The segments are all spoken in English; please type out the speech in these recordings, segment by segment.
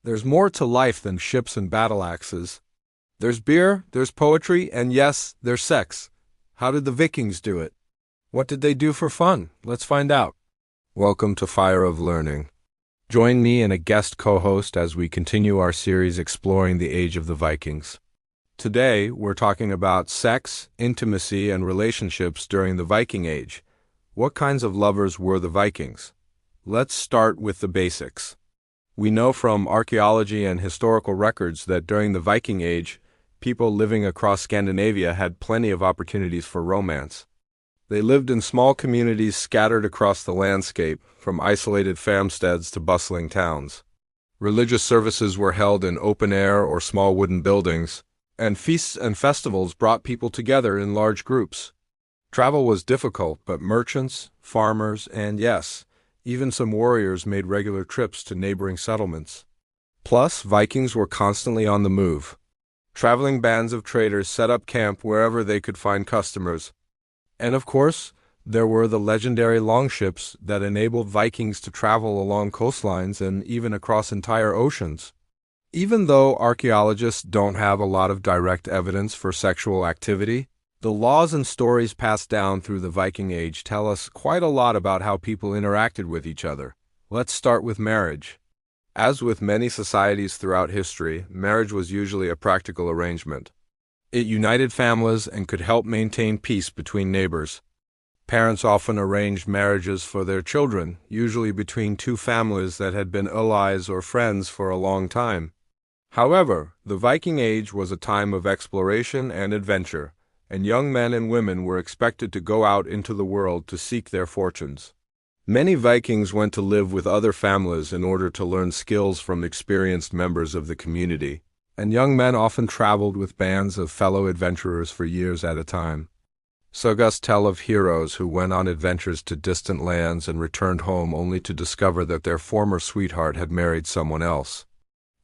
There's more to life than ships and battle axes. There's beer, there's poetry, and yes, there's sex. How did the Vikings do it? What did they do for fun? Let's find out. Welcome to Fire of Learning. Join me and a guest co-host as we continue our series exploring the age of the Vikings. Today, we're talking about sex, intimacy, and relationships during the Viking Age. What kinds of lovers were the Vikings? Let's start with the basics. We know from archaeology and historical records that during the Viking Age, people living across Scandinavia had plenty of opportunities for romance. They lived in small communities scattered across the landscape, from isolated farmsteads to bustling towns. Religious services were held in open air or small wooden buildings, and feasts and festivals brought people together in large groups. Travel was difficult, but merchants, farmers, and yes, even some warriors made regular trips to neighboring settlements. Plus, Vikings were constantly on the move. Traveling bands of traders set up camp wherever they could find customers. And of course, there were the legendary longships that enabled Vikings to travel along coastlines and even across entire oceans. Even though archaeologists don't have a lot of direct evidence for sexual activity, the laws and stories passed down through the Viking Age tell us quite a lot about how people interacted with each other. Let's start with marriage. As with many societies throughout history, marriage was usually a practical arrangement. It united families and could help maintain peace between neighbors. Parents often arranged marriages for their children, usually between two families that had been allies or friends for a long time. However, the Viking Age was a time of exploration and adventure, and young men and women were expected to go out into the world to seek their fortunes. Many Vikings went to live with other families in order to learn skills from experienced members of the community, and young men often traveled with bands of fellow adventurers for years at a time. Sagas tell of heroes who went on adventures to distant lands and returned home only to discover that their former sweetheart had married someone else.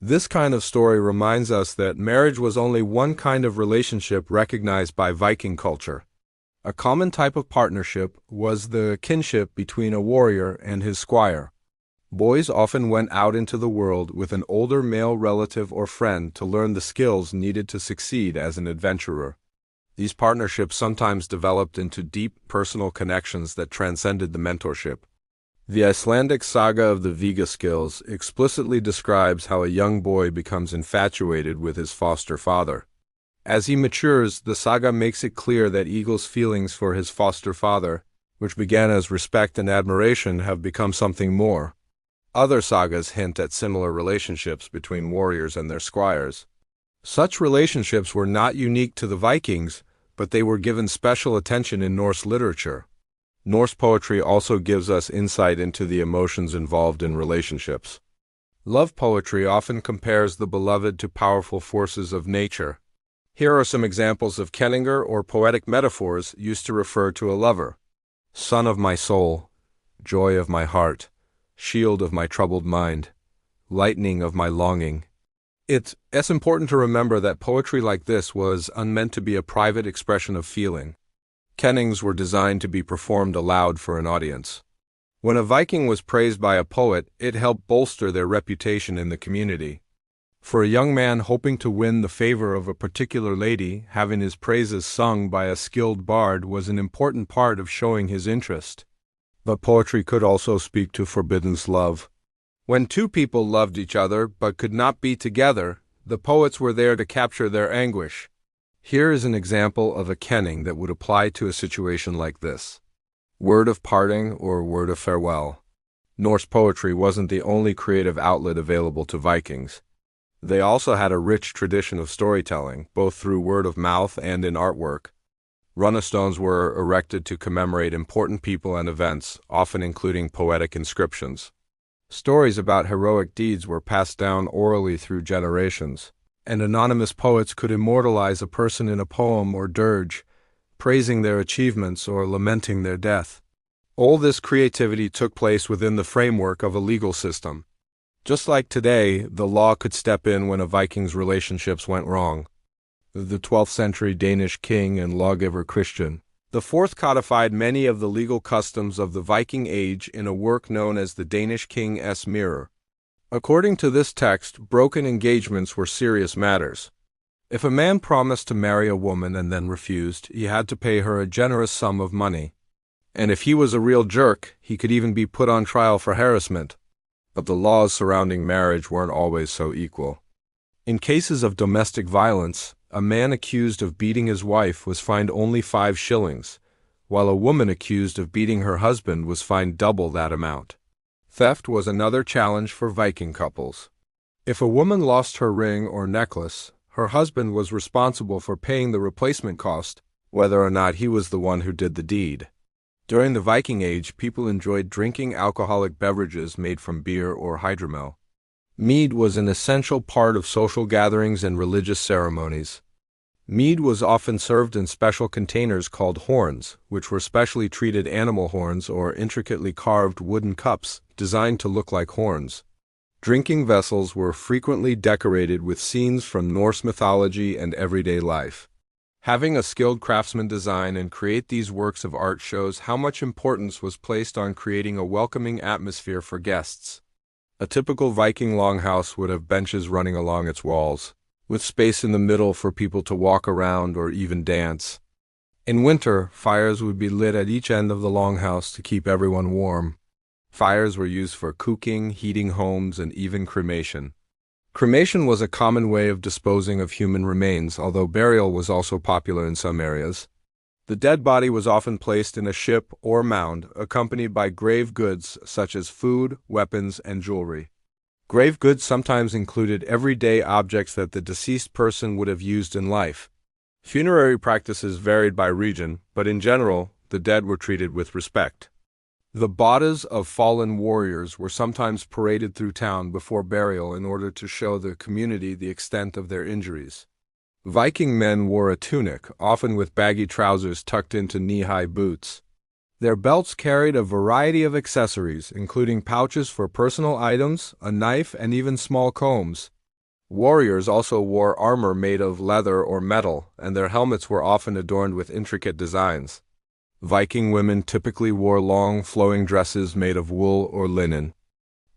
This kind of story reminds us that marriage was only one kind of relationship recognized by Viking culture. A common type of partnership was the kinship between a warrior and his squire. Boys often went out into the world with an older male relative or friend to learn the skills needed to succeed as an adventurer. These partnerships sometimes developed into deep personal connections that transcended the mentorship. The Icelandic saga of the Vigaskills explicitly describes how a young boy becomes infatuated with his foster father. As he matures, the saga makes it clear that Egil's feelings for his foster father, which began as respect and admiration, have become something more. Other sagas hint at similar relationships between warriors and their squires. Such relationships were not unique to the Vikings, but they were given special attention in Norse literature. Norse poetry also gives us insight into the emotions involved in relationships. Love poetry often compares the beloved to powerful forces of nature. Here are some examples of kenningar or poetic metaphors used to refer to a lover. Sun of my soul, joy of my heart, shield of my troubled mind, lightning of my longing. It's important to remember that poetry like this was meant to be a private expression of feeling. Kennings were designed to be performed aloud for an audience. When a Viking was praised by a poet, it helped bolster their reputation in the community. For a young man hoping to win the favor of a particular lady, having his praises sung by a skilled bard was an important part of showing his interest. But poetry could also speak to forbidden love. When two people loved each other but could not be together, the poets were there to capture their anguish. Here is an example of a kenning that would apply to a situation like this. Word of parting or word of farewell. Norse poetry wasn't the only creative outlet available to Vikings. They also had a rich tradition of storytelling, both through word of mouth and in artwork. Runestones were erected to commemorate important people and events, often including poetic inscriptions. Stories about heroic deeds were passed down orally through generations, and anonymous poets could immortalize a person in a poem or dirge, praising their achievements or lamenting their death. All this creativity took place within the framework of a legal system. Just like today, the law could step in when a Viking's relationships went wrong. The 12th century Danish king and lawgiver Christian IV codified many of the legal customs of the Viking Age in a work known as the Danish King's Mirror. According to this text, broken engagements were serious matters. If a man promised to marry a woman and then refused, he had to pay her a generous sum of money. And if he was a real jerk, he could even be put on trial for harassment. But the laws surrounding marriage weren't always so equal. In cases of domestic violence, a man accused of beating his wife was fined only 5 shillings, while a woman accused of beating her husband was fined double that amount. Theft was another challenge for Viking couples. If a woman lost her ring or necklace, her husband was responsible for paying the replacement cost, whether or not he was the one who did the deed. During the Viking Age, people enjoyed drinking alcoholic beverages made from beer or hydromel. Mead was an essential part of social gatherings and religious ceremonies. Mead was often served in special containers called horns, which were specially treated animal horns or intricately carved wooden cups designed to look like horns. Drinking vessels were frequently decorated with scenes from Norse mythology and everyday life. Having a skilled craftsman design and create these works of art shows how much importance was placed on creating a welcoming atmosphere for guests. A typical Viking longhouse would have benches running along its walls, with space in the middle for people to walk around or even dance. In winter, fires would be lit at each end of the longhouse to keep everyone warm. Fires were used for cooking, heating homes, and even cremation. Cremation was a common way of disposing of human remains, although burial was also popular in some areas. The dead body was often placed in a ship or mound, accompanied by grave goods such as food, weapons, and jewelry. Grave goods sometimes included everyday objects that the deceased person would have used in life. Funerary practices varied by region, but in general, the dead were treated with respect. The bodies of fallen warriors were sometimes paraded through town before burial in order to show the community the extent of their injuries. Viking men wore a tunic, often with baggy trousers tucked into knee-high boots. Their belts carried a variety of accessories, including pouches for personal items, a knife, and even small combs. Warriors also wore armor made of leather or metal, and their helmets were often adorned with intricate designs. Viking women typically wore long, flowing dresses made of wool or linen.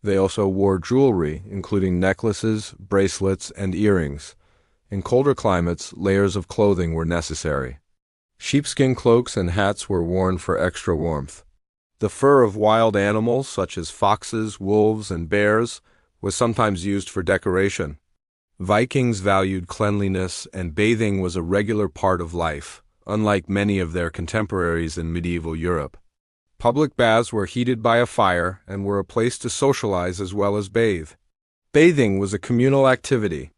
They also wore jewelry, including necklaces, bracelets, and earrings. In colder climates, layers of clothing were necessary. Sheepskin cloaks and hats were worn for extra warmth. The fur of wild animals, such as foxes, wolves, and bears, was sometimes used for decoration. Vikings valued cleanliness, and bathing was a regular part of life, unlike many of their contemporaries in medieval Europe. Public baths were heated by a fire and were a place to socialize as well as bathe. Bathing was a communal activity.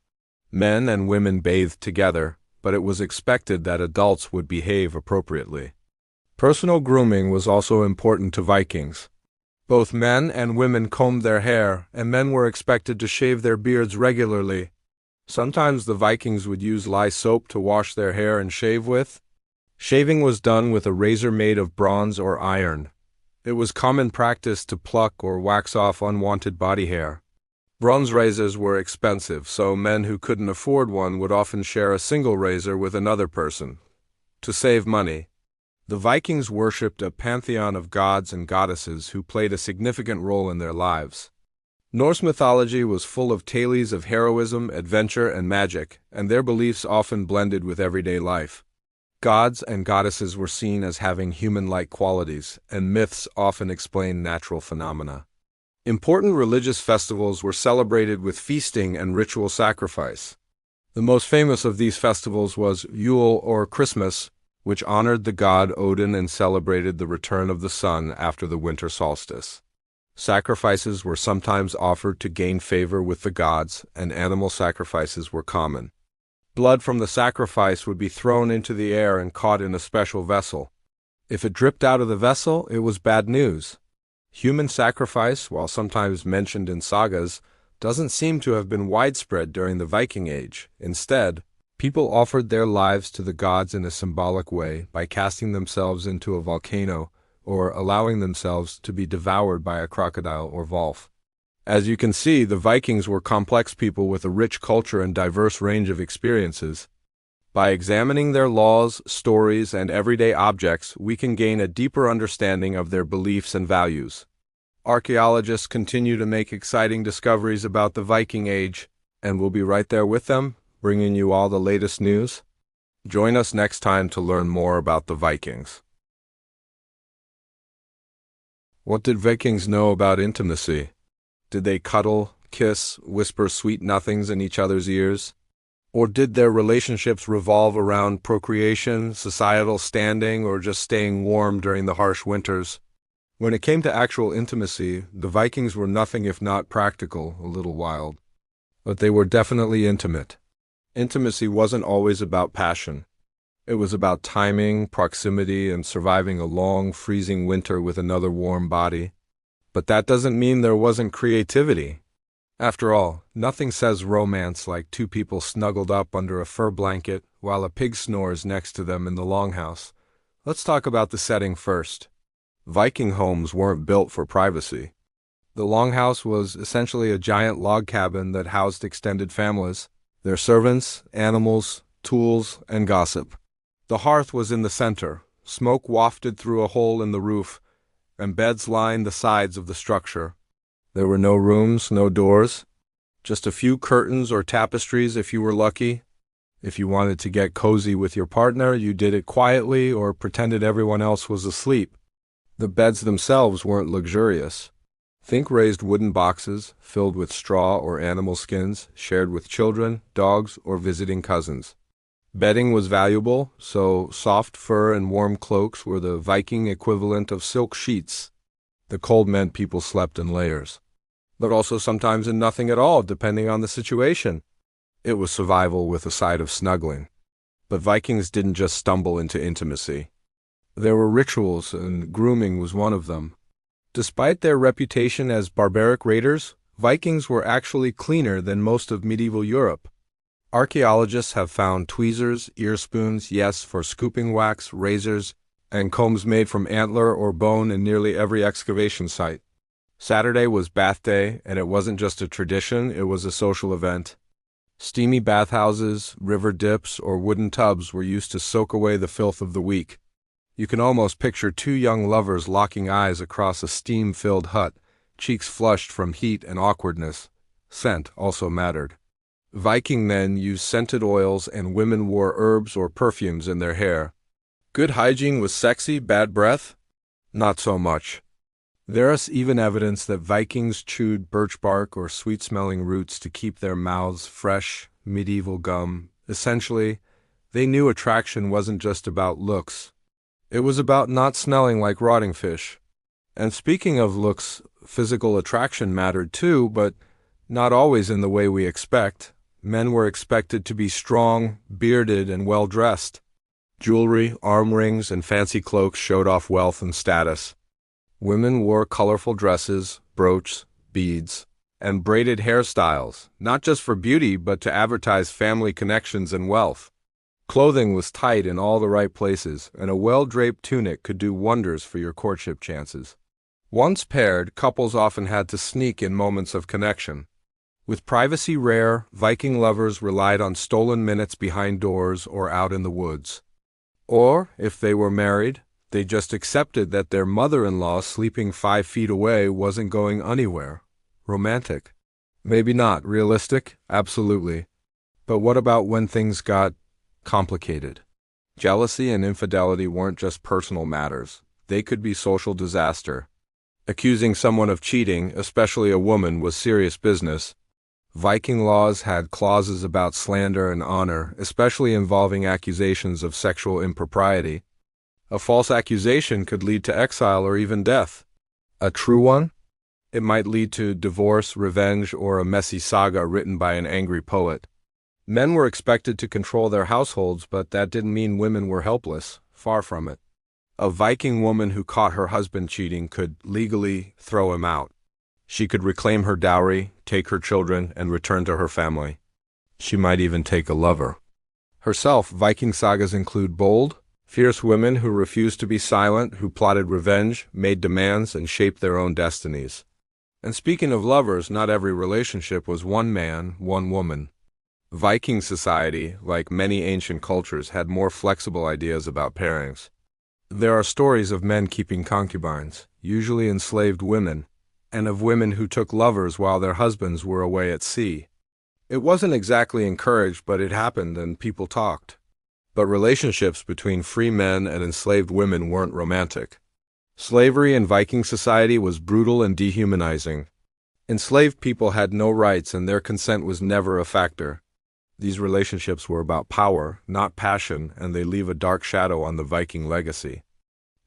Men and women bathed together, but it was expected that adults would behave appropriately. Personal grooming was also important to Vikings. Both men and women combed their hair, and men were expected to shave their beards regularly. Sometimes the Vikings would use lye soap to wash their hair and shave with. Shaving was done with a razor made of bronze or iron. It was common practice to pluck or wax off unwanted body hair. Bronze razors were expensive, so men who couldn't afford one would often share a single razor with another person. To save money, the Vikings worshipped a pantheon of gods and goddesses who played a significant role in their lives. Norse mythology was full of tales of heroism, adventure, and magic, and their beliefs often blended with everyday life. Gods and goddesses were seen as having human-like qualities, and myths often explained natural phenomena. Important religious festivals were celebrated with feasting and ritual sacrifice. The most famous of these festivals was Yule or Christmas, which honored the god Odin and celebrated the return of the sun after the winter solstice. Sacrifices were sometimes offered to gain favor with the gods, and animal sacrifices were common. Blood from the sacrifice would be thrown into the air and caught in a special vessel. If it dripped out of the vessel, it was bad news. Human sacrifice, while sometimes mentioned in sagas, doesn't seem to have been widespread during the Viking Age. Instead, people offered their lives to the gods in a symbolic way by casting themselves into a volcano or allowing themselves to be devoured by a crocodile or wolf. As you can see, the Vikings were complex people with a rich culture and diverse range of experiences. By examining their laws, stories, and everyday objects, we can gain a deeper understanding of their beliefs and values. Archaeologists continue to make exciting discoveries about the Viking Age, and we'll be right there with them, bringing you all the latest news. Join us next time to learn more about the Vikings. What did Vikings know about intimacy? Did they cuddle, kiss, whisper sweet nothings in each other's ears? Or did their relationships revolve around procreation, societal standing, or just staying warm during the harsh winters? When it came to actual intimacy, the Vikings were nothing if not practical, a little wild. But they were definitely intimate. Intimacy wasn't always about passion. It was about timing, proximity, and surviving a long, freezing winter with another warm body. But that doesn't mean there wasn't creativity. After all, nothing says romance like two people snuggled up under a fur blanket while a pig snores next to them in the longhouse. Let's talk about the setting first. Viking homes weren't built for privacy. The longhouse was essentially a giant log cabin that housed extended families, their servants, animals, tools, and gossip. The hearth was in the center, smoke wafted through a hole in the roof, and beds lined the sides of the structure. There were no rooms, no doors, just a few curtains or tapestries if you were lucky. If you wanted to get cozy with your partner, you did it quietly or pretended everyone else was asleep. The beds themselves weren't luxurious. Think raised wooden boxes filled with straw or animal skins, shared with children, dogs, or visiting cousins. Bedding was valuable, so soft fur and warm cloaks were the Viking equivalent of silk sheets. The cold meant people slept in layers, but also sometimes in nothing at all, depending on the situation. It was survival with a side of snuggling. But Vikings didn't just stumble into intimacy. There were rituals, and grooming was one of them. Despite their reputation as barbaric raiders, Vikings were actually cleaner than most of medieval Europe. Archaeologists have found tweezers, ear spoons, yes, for scooping wax, razors, and combs made from antler or bone in nearly every excavation site. Saturday was bath day, and it wasn't just a tradition, it was a social event. Steamy bathhouses, river dips, or wooden tubs were used to soak away the filth of the week. You can almost picture two young lovers locking eyes across a steam-filled hut, cheeks flushed from heat and awkwardness. Scent also mattered. Viking men used scented oils, and women wore herbs or perfumes in their hair. Good hygiene was sexy, bad breath? Not so much. There is even evidence that Vikings chewed birch bark or sweet-smelling roots to keep their mouths fresh, medieval gum. Essentially, they knew attraction wasn't just about looks. It was about not smelling like rotting fish. And speaking of looks, physical attraction mattered too, but not always in the way we expect. Men were expected to be strong, bearded, and well-dressed. Jewelry, arm rings, and fancy cloaks showed off wealth and status. Women wore colorful dresses, brooches, beads, and braided hairstyles, not just for beauty but to advertise family connections and wealth. Clothing was tight in all the right places, and a well-draped tunic could do wonders for your courtship chances. Once paired, couples often had to sneak in moments of connection. With privacy rare, Viking lovers relied on stolen minutes behind doors or out in the woods. Or, if they were married, they just accepted that their mother-in-law sleeping 5 feet away wasn't going anywhere. Romantic? Maybe not. Realistic? Absolutely. But what about when things got complicated? Jealousy and infidelity weren't just personal matters. They could be social disaster. Accusing someone of cheating, especially a woman, was serious business. Viking laws had clauses about slander and honor, especially involving accusations of sexual impropriety. A false accusation could lead to exile or even death. A true one? It might lead to divorce, revenge, or a messy saga written by an angry poet. Men were expected to control their households, but that didn't mean women were helpless. Far from it. A Viking woman who caught her husband cheating could legally throw him out. She could reclaim her dowry, take her children, and return to her family. She might even take a lover. Herself, Viking sagas include bold, fierce women who refused to be silent, who plotted revenge, made demands, and shaped their own destinies. And speaking of lovers, not every relationship was one man, one woman. Viking society, like many ancient cultures, had more flexible ideas about pairings. There are stories of men keeping concubines, usually enslaved women, and of women who took lovers while their husbands were away at sea. It wasn't exactly encouraged, but it happened and people talked. But relationships between free men and enslaved women weren't romantic. Slavery in Viking society was brutal and dehumanizing. Enslaved people had no rights and their consent was never a factor. These relationships were about power, not passion, and they leave a dark shadow on the Viking legacy.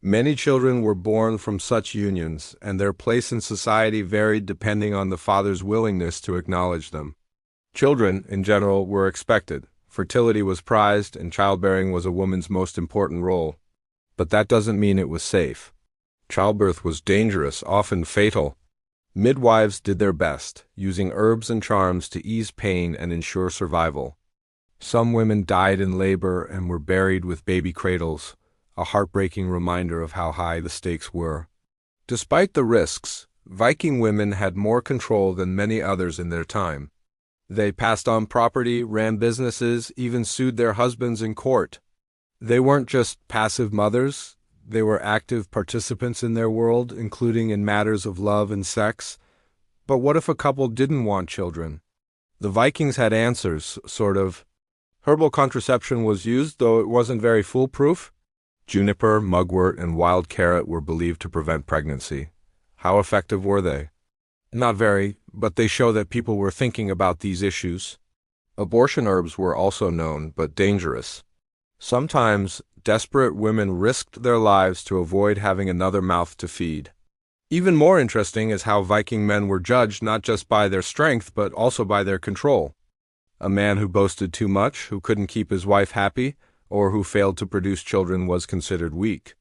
Many children were born from such unions, and their place in society varied depending on the father's willingness to acknowledge them. Children, in general, were expected. Fertility was prized, and childbearing was a woman's most important role. But that doesn't mean it was safe. Childbirth was dangerous, often fatal. Midwives did their best, using herbs and charms to ease pain and ensure survival. Some women died in labor and were buried with baby cradles, a heartbreaking reminder of how high the stakes were. Despite the risks, Viking women had more control than many others in their time. They passed on property, ran businesses, even sued their husbands in court. They weren't just passive mothers. They were active participants in their world, including in matters of love and sex. But what if a couple didn't want children? The Vikings had answers, sort of. Herbal contraception was used, though it wasn't very foolproof. Juniper, mugwort, and wild carrot were believed to prevent pregnancy. How effective were they? Not very, but they show that people were thinking about these issues. Abortion herbs were also known, but dangerous. Sometimes, desperate women risked their lives to avoid having another mouth to feed. Even more interesting is how Viking men were judged not just by their strength, but also by their control. A man who boasted too much, who couldn't keep his wife happy, or who failed to produce children was considered weak.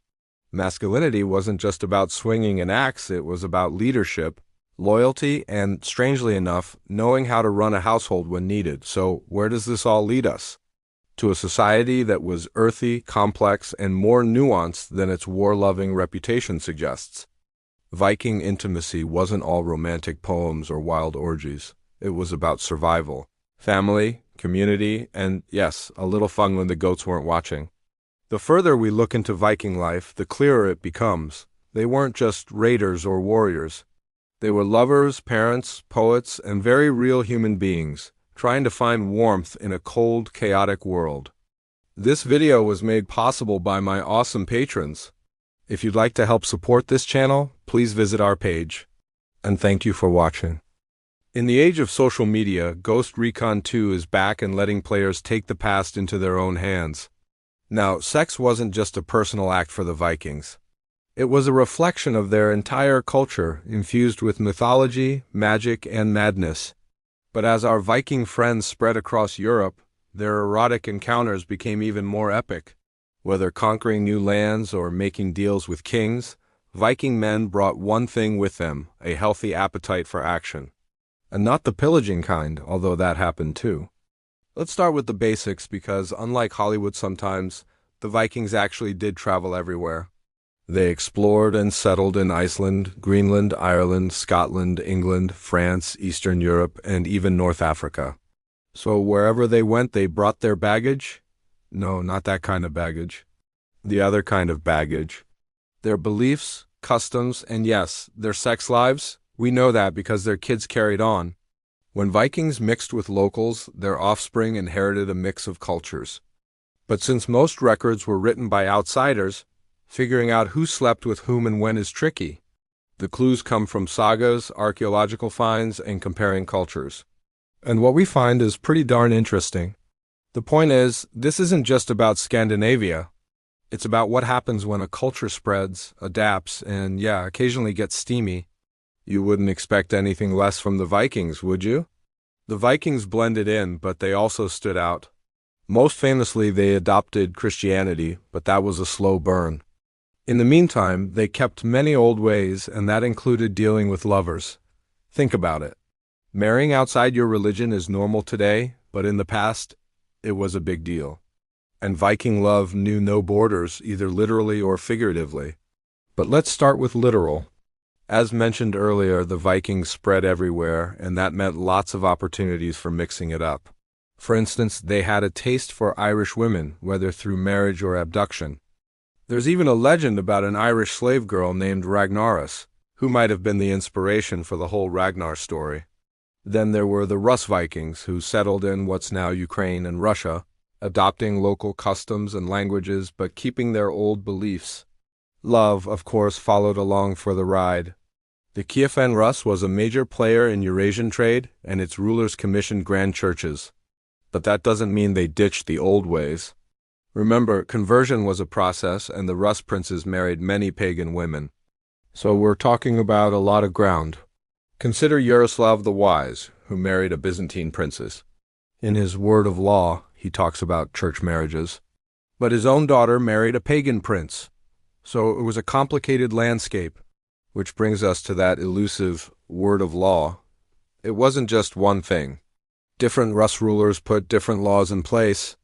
Masculinity wasn't just about swinging an axe, it was about leadership, loyalty, and, strangely enough, knowing how to run a household when needed. So, where does this all lead us? To a society that was earthy, complex, and more nuanced than its war-loving reputation suggests. Viking intimacy wasn't all romantic poems or wild orgies. It was about survival, family, community, and, yes, a little fun when the goats weren't watching. The further we look into Viking life, the clearer it becomes. They weren't just raiders or warriors. They were lovers, parents, poets, and very real human beings, trying to find warmth in a cold, chaotic world. This video was made possible by my awesome patrons. If you'd like to help support this channel, please visit our page. And thank you for watching. In the age of social media, Ghost Recon 2 is back and letting players take the past into their own hands. Now, sex wasn't just a personal act for the Vikings. It was a reflection of their entire culture, infused with mythology, magic, and madness. But as our Viking friends spread across Europe, their erotic encounters became even more epic. Whether conquering new lands or making deals with kings, Viking men brought one thing with them, a healthy appetite for action. And not the pillaging kind, although that happened too. Let's start with the basics because, unlike Hollywood sometimes, the Vikings actually did travel everywhere. They explored and settled in Iceland, Greenland, Ireland, Scotland, England, France, Eastern Europe, and even North Africa. So wherever they went, they brought their baggage? No, not that kind of baggage. The other kind of baggage. Their beliefs, customs, and yes, their sex lives. We know that because their kids carried on. When Vikings mixed with locals, their offspring inherited a mix of cultures. But since most records were written by outsiders, figuring out who slept with whom and when is tricky. The clues come from sagas, archaeological finds, and comparing cultures. And what we find is pretty darn interesting. The point is, this isn't just about Scandinavia. It's about what happens when a culture spreads, adapts, and occasionally gets steamy. You wouldn't expect anything less from the Vikings, would you? The Vikings blended in, but they also stood out. Most famously, they adopted Christianity, but that was a slow burn. In the meantime, they kept many old ways, and that included dealing with lovers. Think about it. Marrying outside your religion is normal today, but in the past, it was a big deal. And Viking love knew no borders, either literally or figuratively. But let's start with literal. As mentioned earlier, the Vikings spread everywhere, and that meant lots of opportunities for mixing it up. For instance, they had a taste for Irish women, whether through marriage or abduction. There's even a legend about an Irish slave girl named Ragnaros. who might have been the inspiration for the whole Ragnar story. Then there were the Rus Vikings, who settled in what's now Ukraine and Russia, adopting local customs and languages but keeping their old beliefs. Love, of course, followed along for the ride. The Kievan Rus was a major player in Eurasian trade, and its rulers commissioned grand churches. But that doesn't mean they ditched the old ways. Remember, conversion was a process, and the Rus princes married many pagan women. So we're talking about a lot of ground. Consider Yaroslav the Wise, who married a Byzantine princess. In his Word of Law, he talks about church marriages. But his own daughter married a pagan prince. So it was a complicated landscape, which brings us to that elusive Word of Law. It wasn't just one thing. Different Rus rulers put different laws in place,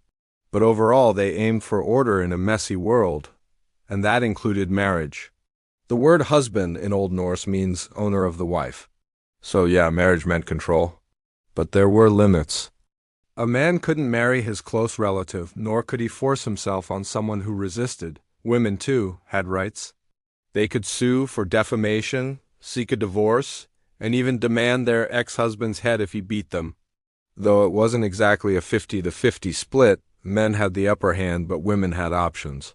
but overall they aimed for order in a messy world, and that included marriage. The word husband in Old Norse means owner of the wife. So yeah, marriage meant control. But there were limits. A man couldn't marry his close relative, nor could he force himself on someone who resisted. Women, too, had rights. They could sue for defamation, seek a divorce, and even demand their ex-husband's head if he beat them. Though it wasn't exactly a 50-50 split, men had the upper hand, but women had options.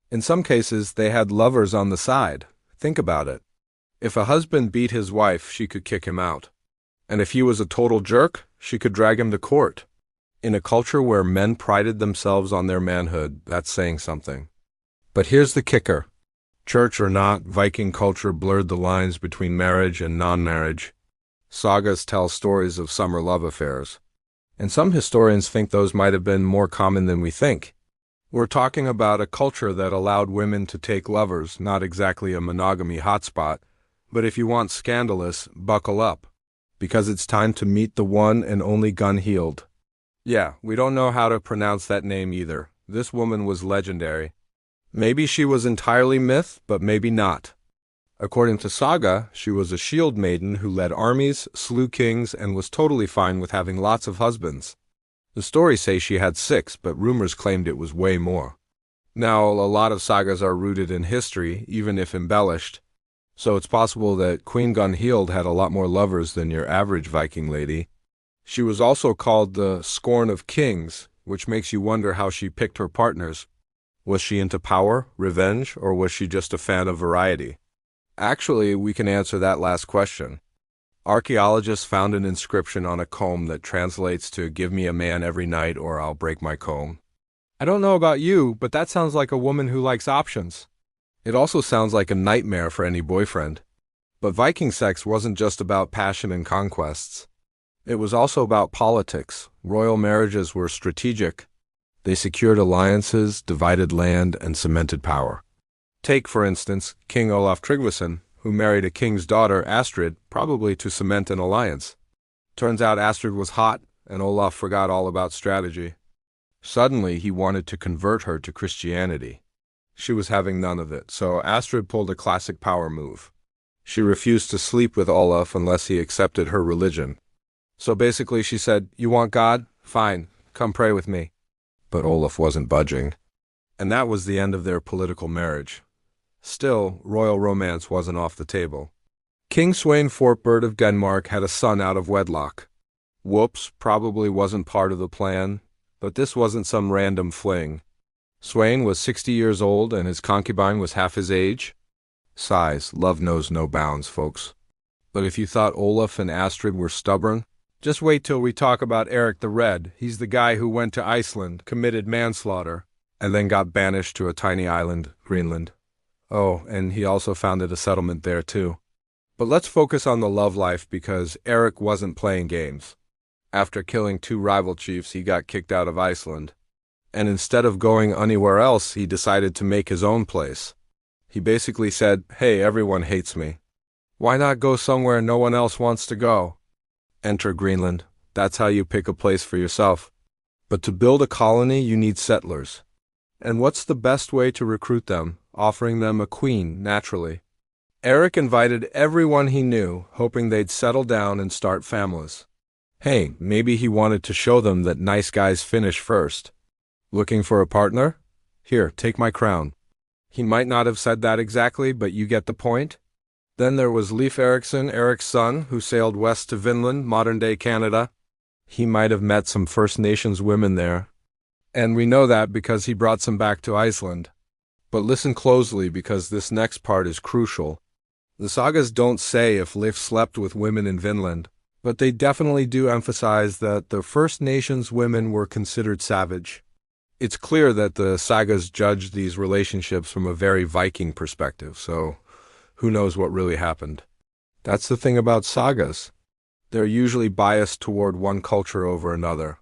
In some cases, they had lovers on the side. Think about it. If a husband beat his wife, she could kick him out. And if he was a total jerk, she could drag him to court. In a culture where men prided themselves on their manhood, that's saying something. But here's the kicker. Church or not, Viking culture blurred the lines between marriage and non-marriage. Sagas tell stories of summer love affairs. And some historians think those might have been more common than we think. We're talking about a culture that allowed women to take lovers, not exactly a monogamy hotspot, but if you want scandalous, buckle up, because it's time to meet the one and only Gunhild. Yeah, we don't know how to pronounce that name either. This woman was legendary. Maybe she was entirely myth, but maybe not. According to Saga, she was a shield maiden who led armies, slew kings, and was totally fine with having lots of husbands. The stories say she had 6, but rumors claimed it was way more. Now, a lot of sagas are rooted in history, even if embellished, so it's possible that Queen Gunhild had a lot more lovers than your average Viking lady. She was also called the Scorn of Kings, which makes you wonder how she picked her partners. Was she into power, revenge, or was she just a fan of variety? Actually, we can answer that last question. Archaeologists found an inscription on a comb that translates to "Give me a man every night or I'll break my comb." I don't know about you, but that sounds like a woman who likes options. It also sounds like a nightmare for any boyfriend. But Viking sex wasn't just about passion and conquests. It was also about politics. Royal marriages were strategic. They secured alliances, divided land, and cemented power. Take, for instance, King Olaf Tryggvason, who married a king's daughter, Astrid, probably to cement an alliance. Turns out Astrid was hot, and Olaf forgot all about strategy. Suddenly, he wanted to convert her to Christianity. She was having none of it, so Astrid pulled a classic power move. She refused to sleep with Olaf unless he accepted her religion. So basically she said, "You want God? Fine, come pray with me." But Olaf wasn't budging. And that was the end of their political marriage. Still, royal romance wasn't off the table. King Sweyn Fortbird of Denmark had a son out of wedlock. Whoops, probably wasn't part of the plan, but this wasn't some random fling. Sweyn was 60 years old and his concubine was half his age. Size, love knows no bounds, folks. But if you thought Olaf and Astrid were stubborn, just wait till we talk about Eric the Red. He's the guy who went to Iceland, committed manslaughter, and then got banished to a tiny island, Greenland. Oh, and he also founded a settlement there too. But let's focus on the love life because Eric wasn't playing games. After killing 2 rival chiefs, he got kicked out of Iceland. And instead of going anywhere else, he decided to make his own place. He basically said, "Hey, everyone hates me. Why not go somewhere no one else wants to go?" Enter Greenland. That's how you pick a place for yourself. But to build a colony, you need settlers. And what's the best way to recruit them? Offering them a queen, naturally. Eric invited everyone he knew, hoping they'd settle down and start families. Hey, maybe he wanted to show them that nice guys finish first. Looking for a partner? Here, take my crown. He might not have said that exactly, but you get the point. Then there was Leif Erikson, Eric's son, who sailed west to Vinland, modern-day Canada. He might have met some First Nations women there. And we know that because he brought some back to Iceland. But listen closely because this next part is crucial. The sagas don't say if Leif slept with women in Vinland, but they definitely do emphasize that the First Nations women were considered savage. It's clear that the sagas judged these relationships from a very Viking perspective, so who knows what really happened. That's the thing about sagas. They're usually biased toward one culture over another.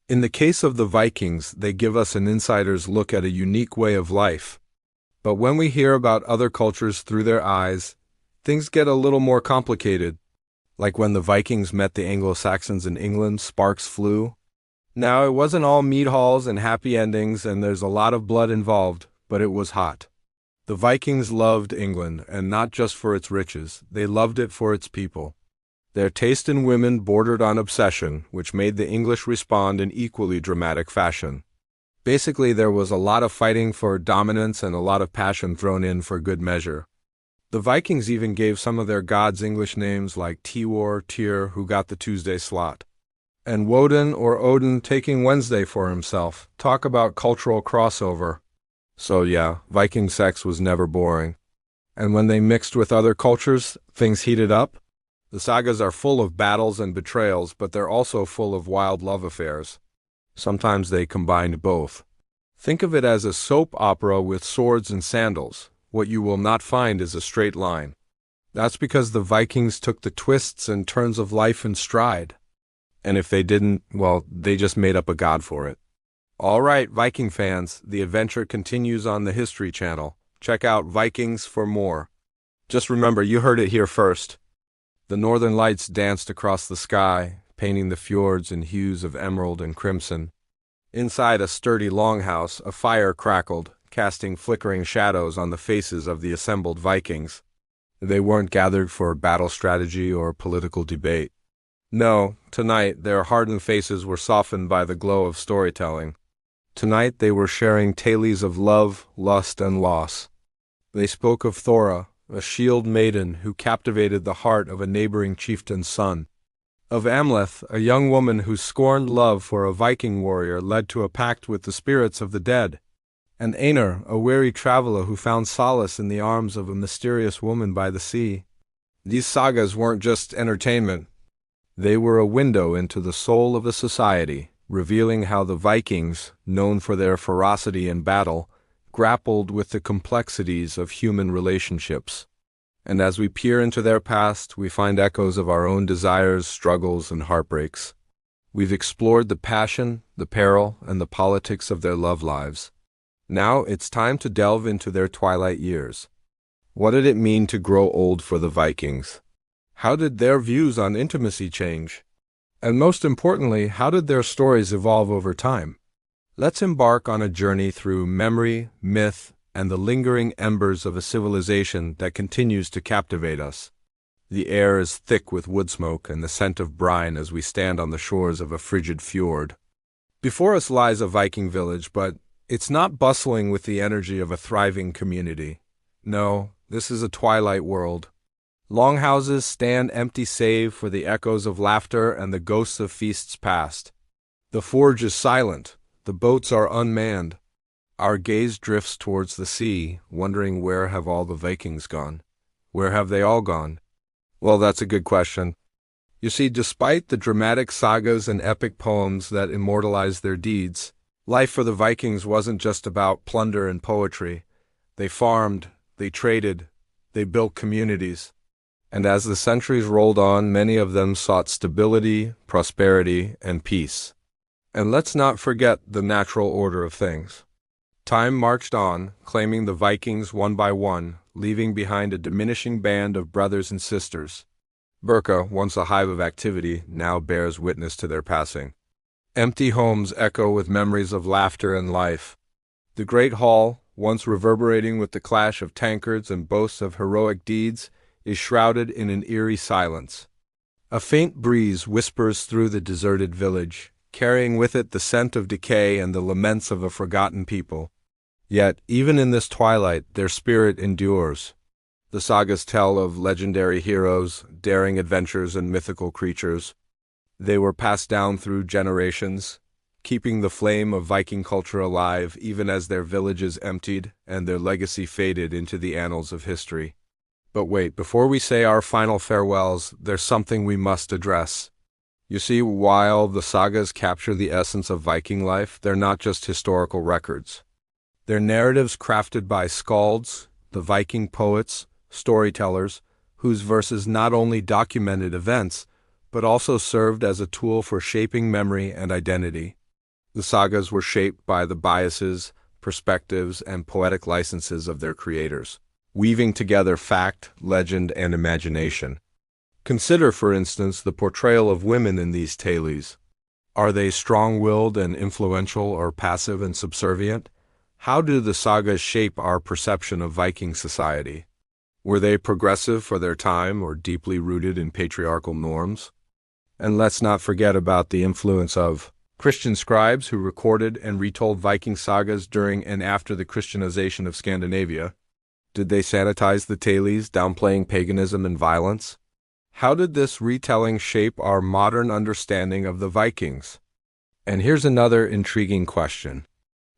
In the case of the Vikings, they give us an insider's look at a unique way of life. But when we hear about other cultures through their eyes, things get a little more complicated. Like when the Vikings met the Anglo-Saxons in England, sparks flew. Now, it wasn't all meat halls and happy endings, and there's a lot of blood involved, but it was hot. The Vikings loved England, and not just for its riches, they loved it for its people. Their taste in women bordered on obsession, which made the English respond in equally dramatic fashion. Basically, there was a lot of fighting for dominance and a lot of passion thrown in for good measure. The Vikings even gave some of their gods English names like Tiwor, Tyr, who got the Tuesday slot, and Woden or Odin taking Wednesday for himself. Talk about cultural crossover. So yeah, Viking sex was never boring. And when they mixed with other cultures, things heated up. The sagas are full of battles and betrayals, but they're also full of wild love affairs. Sometimes they combined both. Think of it as a soap opera with swords and sandals. What you will not find is a straight line. That's because the Vikings took the twists and turns of life in stride. And if they didn't, well, they just made up a god for it. All right, Viking fans, the adventure continues on the History Channel. Check out Vikings for more. Just remember, you heard it here first. The northern lights danced across the sky, painting the fjords in hues of emerald and crimson. Inside a sturdy longhouse, a fire crackled, casting flickering shadows on the faces of the assembled Vikings. They weren't gathered for battle strategy or political debate. No, tonight their hardened faces were softened by the glow of storytelling. Tonight they were sharing tales of love, lust, and loss. They spoke of Thora, a shield maiden who captivated the heart of a neighboring chieftain's son. Of Amleth, a young woman whose scorned love for a Viking warrior led to a pact with the spirits of the dead. And Einar, a weary traveler who found solace in the arms of a mysterious woman by the sea. These sagas weren't just entertainment. They were a window into the soul of a society, revealing how the Vikings, known for their ferocity in battle, grappled with the complexities of human relationships. And as we peer into their past, we find echoes of our own desires, struggles, and heartbreaks. We've explored the passion, the peril, and the politics of their love lives. Now it's time to delve into their twilight years. What did it mean to grow old for the Vikings? How did their views on intimacy change? And most importantly, how did their stories evolve over time? Let's embark on a journey through memory, myth, and the lingering embers of a civilization that continues to captivate us. The air is thick with wood smoke and the scent of brine as we stand on the shores of a frigid fjord. Before us lies a Viking village, but it's not bustling with the energy of a thriving community. No, this is a twilight world. Longhouses stand empty save for the echoes of laughter and the ghosts of feasts past. The forge is silent. The boats are unmanned. Our gaze drifts towards the sea, wondering where have all the Vikings gone? Where have they all gone? Well, that's a good question. You see, despite the dramatic sagas and epic poems that immortalize their deeds, life for the Vikings wasn't just about plunder and poetry. They farmed, they traded, they built communities. And as the centuries rolled on, many of them sought stability, prosperity, and peace. And let's not forget the natural order of things. Time marched on, claiming the Vikings one by one, leaving behind a diminishing band of brothers and sisters. Birka, once a hive of activity, now bears witness to their passing. Empty homes echo with memories of laughter and life. The great hall, once reverberating with the clash of tankards and boasts of heroic deeds, is shrouded in an eerie silence. A faint breeze whispers through the deserted village, carrying with it the scent of decay and the laments of a forgotten people. Yet, even in this twilight, their spirit endures. The sagas tell of legendary heroes, daring adventures, and mythical creatures. They were passed down through generations, keeping the flame of Viking culture alive even as their villages emptied and their legacy faded into the annals of history. But wait, before we say our final farewells, there's something we must address. You see, while the sagas capture the essence of Viking life, they're not just historical records. They're narratives crafted by skalds, the Viking poets, storytellers, whose verses not only documented events, but also served as a tool for shaping memory and identity. The sagas were shaped by the biases, perspectives, and poetic licenses of their creators, weaving together fact, legend, and imagination. Consider, for instance, the portrayal of women in these tales. Are they strong-willed and influential, or passive and subservient? How do the sagas shape our perception of Viking society? Were they progressive for their time or deeply rooted in patriarchal norms? And let's not forget about the influence of Christian scribes who recorded and retold Viking sagas during and after the Christianization of Scandinavia. Did they sanitize the tales, downplaying paganism and violence? How did this retelling shape our modern understanding of the Vikings? And here's another intriguing question.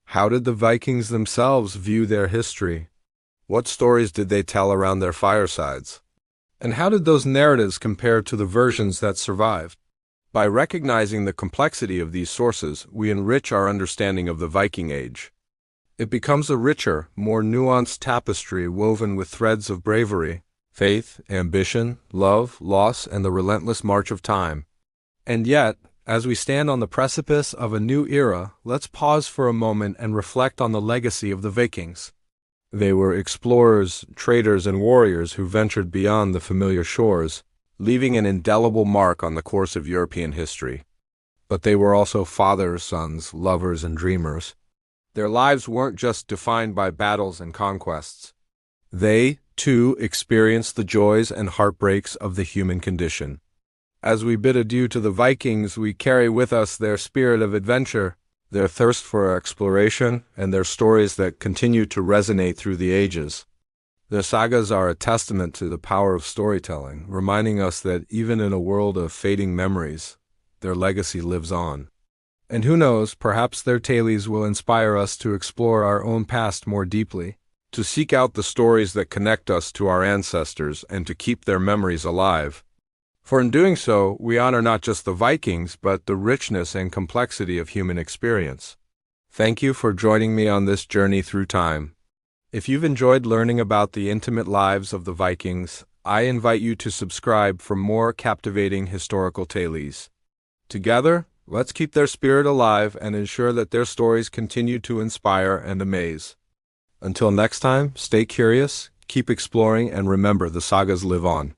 How did the Vikings themselves view their history? What stories did they tell around their firesides? And how did those narratives compare to the versions that survived? By recognizing the complexity of these sources, we enrich our understanding of the Viking Age. It becomes a richer, more nuanced tapestry woven with threads of bravery, faith, ambition, love, loss, and the relentless march of time. And yet, as we stand on the precipice of a new era, let's pause for a moment and reflect on the legacy of the Vikings. They were explorers, traders, and warriors who ventured beyond the familiar shores, leaving an indelible mark on the course of European history. But they were also fathers, sons, lovers, and dreamers. Their lives weren't just defined by battles and conquests. They, too, experienced the joys and heartbreaks of the human condition. As we bid adieu to the Vikings, we carry with us their spirit of adventure, their thirst for exploration, and their stories that continue to resonate through the ages. Their sagas are a testament to the power of storytelling, reminding us that even in a world of fading memories, their legacy lives on. And who knows, perhaps their tales will inspire us to explore our own past more deeply, to seek out the stories that connect us to our ancestors, and to keep their memories alive. For in doing so, we honor not just the Vikings, but the richness and complexity of human experience. Thank you for joining me on this journey through time. If you've enjoyed learning about the intimate lives of the Vikings, I invite you to subscribe for more captivating historical tales. Together, let's keep their spirit alive and ensure that their stories continue to inspire and amaze. Until next time, stay curious, keep exploring, and remember the sagas live on.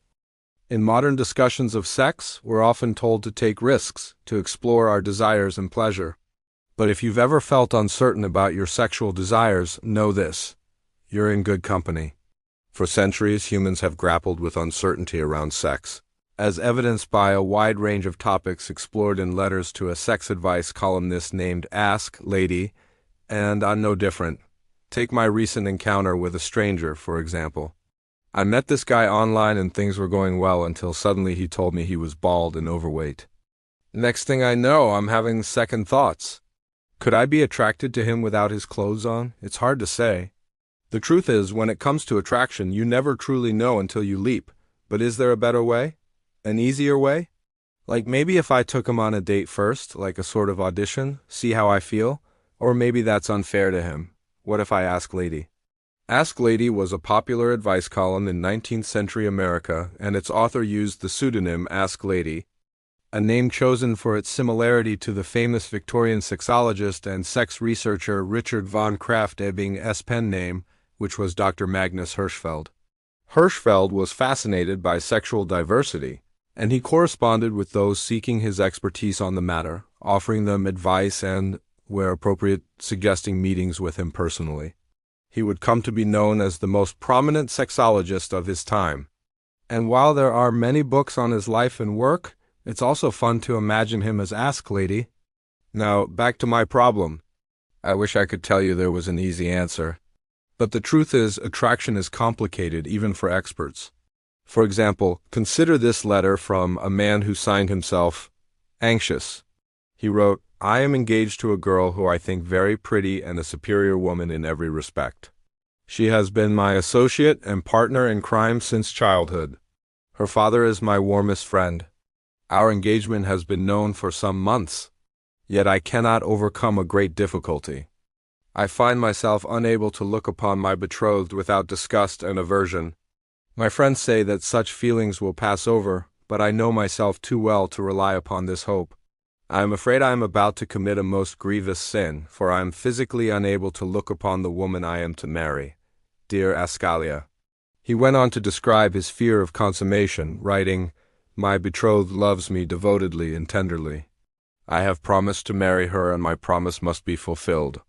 In modern discussions of sex, we're often told to take risks, to explore our desires and pleasure. But if you've ever felt uncertain about your sexual desires, know this: you're in good company. For centuries, humans have grappled with uncertainty around sex, as evidenced by a wide range of topics explored in letters to a sex advice columnist named Ask Lady, and I'm no different. Take my recent encounter with a stranger, for example. I met this guy online and things were going well until suddenly he told me he was bald and overweight. Next thing I know, I'm having second thoughts. Could I be attracted to him without his clothes on? It's hard to say. The truth is, when it comes to attraction, you never truly know until you leap. But is there a better way? An easier way? Like maybe if I took him on a date first, like a sort of audition, see how I feel? Or maybe that's unfair to him. What if I ask Lady? Ask Lady was a popular advice column in 19th century America, and its author used the pseudonym Ask Lady, a name chosen for its similarity to the famous Victorian sexologist and sex researcher Richard von Krafft-Ebing's pen name, which was Dr. Magnus Hirschfeld. Hirschfeld was fascinated by sexual diversity, and he corresponded with those seeking his expertise on the matter, offering them advice and, where appropriate, suggesting meetings with him personally. He would come to be known as the most prominent sexologist of his time. And while there are many books on his life and work, it's also fun to imagine him as Ask Lady. Now, back to my problem. I wish I could tell you there was an easy answer. But the truth is, attraction is complicated even for experts. For example, consider this letter from a man who signed himself anxious. He wrote, "I am engaged to a girl who I think very pretty and a superior woman in every respect. She has been my associate and partner in crime since childhood. Her father is my warmest friend. Our engagement has been known for some months, yet I cannot overcome a great difficulty. I find myself unable to look upon my betrothed without disgust and aversion. My friends say that such feelings will pass over, but I know myself too well to rely upon this hope. I am afraid I am about to commit a most grievous sin, for I am physically unable to look upon the woman I am to marry. Dear Ascalia." He went on to describe his fear of consummation, writing, "My betrothed loves me devotedly and tenderly. I have promised to marry her, and my promise must be fulfilled.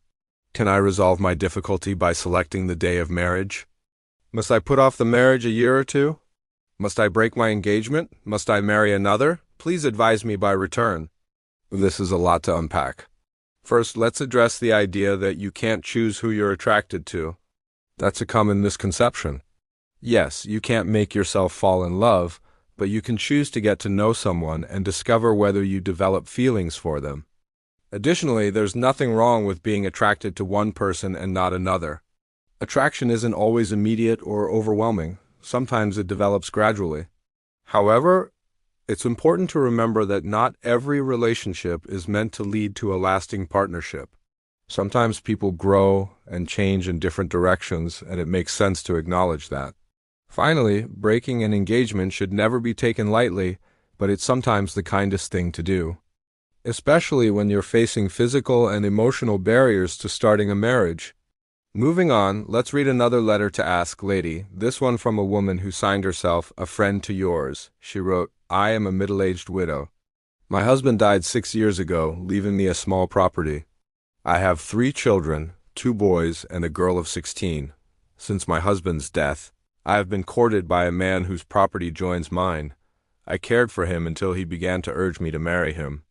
Can I resolve my difficulty by selecting the day of marriage? Must I put off the marriage a year or two? Must I break my engagement? Must I marry another? Please advise me by return." This is a lot to unpack. First, let's address the idea that you can't choose who you're attracted to. That's a common misconception. Yes, you can't make yourself fall in love, but you can choose to get to know someone and discover whether you develop feelings for them. Additionally, there's nothing wrong with being attracted to one person and not another. Attraction isn't always immediate or overwhelming. Sometimes it develops gradually. However, it's important to remember that not every relationship is meant to lead to a lasting partnership. Sometimes people grow and change in different directions, and it makes sense to acknowledge that. Finally, breaking an engagement should never be taken lightly, but it's sometimes the kindest thing to do, especially when you're facing physical and emotional barriers to starting a marriage. Moving on, let's read another letter to Ask Lady, this one from a woman who signed herself a friend to yours. She wrote, "I am a middle-aged widow. My husband died 6 years ago, leaving me a small property. I have 3 children, 2 boys and a girl of 16. Since my husband's death, I have been courted by a man whose property joins mine. I cared for him until he began to urge me to marry him.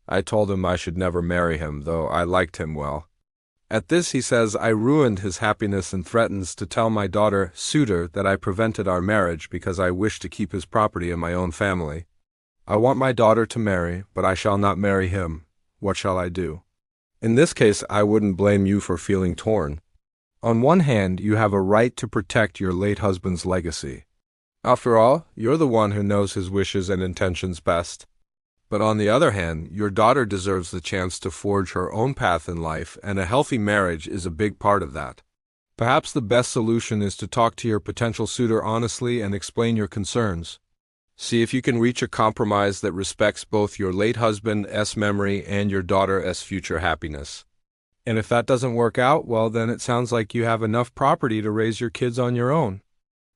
I told him I should never marry him, though I liked him well. At this, he says, I ruined his happiness and threatens to tell my daughter, suitor, that I prevented our marriage because I wish to keep his property in my own family. I want my daughter to marry, but I shall not marry him. What shall I do?" In this case, I wouldn't blame you for feeling torn. On one hand, you have a right to protect your late husband's legacy. After all, you're the one who knows his wishes and intentions best. But on the other hand, your daughter deserves the chance to forge her own path in life, and a healthy marriage is a big part of that. Perhaps the best solution is to talk to your potential suitor honestly and explain your concerns. See if you can reach a compromise that respects both your late husband's memory and your daughter's future happiness. And if that doesn't work out, well, then it sounds like you have enough property to raise your kids on your own.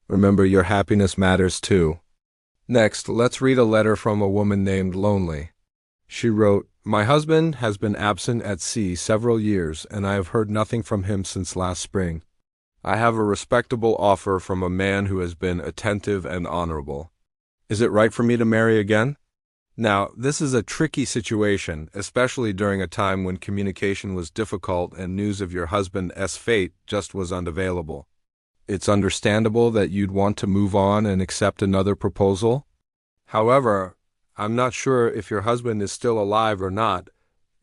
Remember, your happiness matters too. Next, let's read a letter from a woman named Lonely. She wrote, "My husband has been absent at sea several years, and I have heard nothing from him since last spring. I have a respectable offer from a man who has been attentive and honorable. Is it right for me to marry again?" Now, this is a tricky situation, especially during a time when communication was difficult and news of your husband's fate just was unavailable. It's understandable that you'd want to move on and accept another proposal. However, I'm not sure if your husband is still alive or not.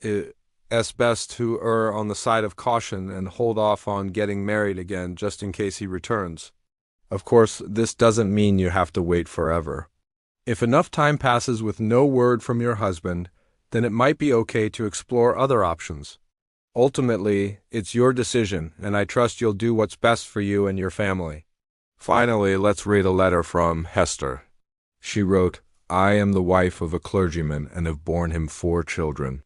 It's best to err on the side of caution and hold off on getting married again just in case he returns. Of course, this doesn't mean you have to wait forever. If enough time passes with no word from your husband, then it might be okay to explore other options. Ultimately, it's your decision, and I trust you'll do what's best for you and your family. Finally, let's read a letter from Hester. She wrote, "I am the wife of a clergyman and have borne him 4 children.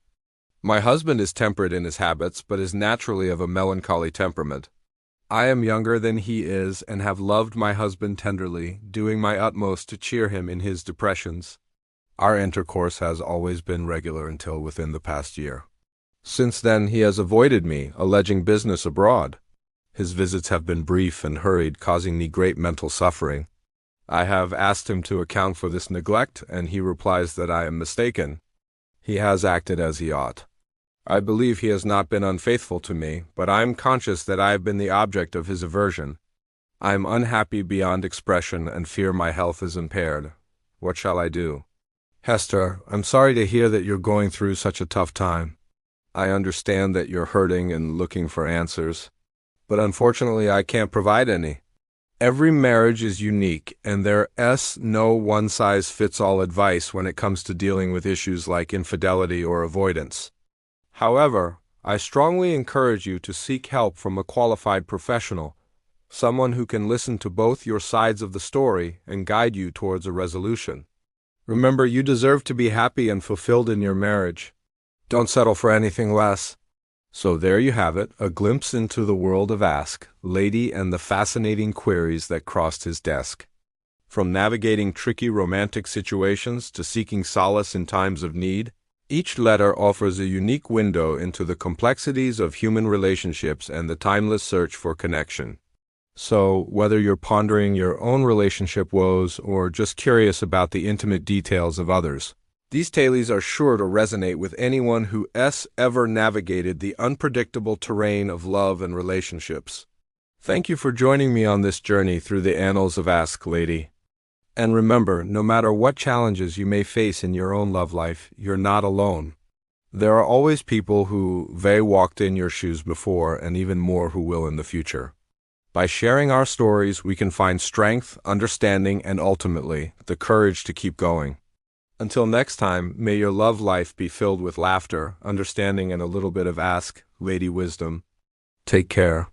My husband is temperate in his habits, but is naturally of a melancholy temperament. I am younger than he is and have loved my husband tenderly, doing my utmost to cheer him in his depressions. Our intercourse has always been regular until within the past year. Since then, he has avoided me, alleging business abroad. His visits have been brief and hurried, causing me great mental suffering. I have asked him to account for this neglect, and he replies that I am mistaken. He has acted as he ought. I believe he has not been unfaithful to me, but I am conscious that I have been the object of his aversion. I am unhappy beyond expression and fear my health is impaired. What shall I do? Hester, I'm sorry to hear that you're going through such a tough time. I understand that you're hurting and looking for answers, but unfortunately I can't provide any. Every marriage is unique, and there is no one-size-fits-all advice when it comes to dealing with issues like infidelity or avoidance. However, I strongly encourage you to seek help from a qualified professional, someone who can listen to both your sides of the story and guide you towards a resolution. Remember, you deserve to be happy and fulfilled in your marriage. Don't settle for anything less. So there you have it, a glimpse into the world of Ask Lady and the fascinating queries that crossed his desk. From navigating tricky romantic situations to seeking solace in times of need, each letter offers a unique window into the complexities of human relationships and the timeless search for connection. So, whether you're pondering your own relationship woes or just curious about the intimate details of others, these tales are sure to resonate with anyone who has ever navigated the unpredictable terrain of love and relationships. Thank you for joining me on this journey through the annals of Ask Lady. And remember, no matter what challenges you may face in your own love life, you're not alone. There are always people who have walked in your shoes before, and even more who will in the future. By sharing our stories, we can find strength, understanding, and ultimately, the courage to keep going. Until next time, may your love life be filled with laughter, understanding, and a little bit of Ask Lady wisdom. Take care.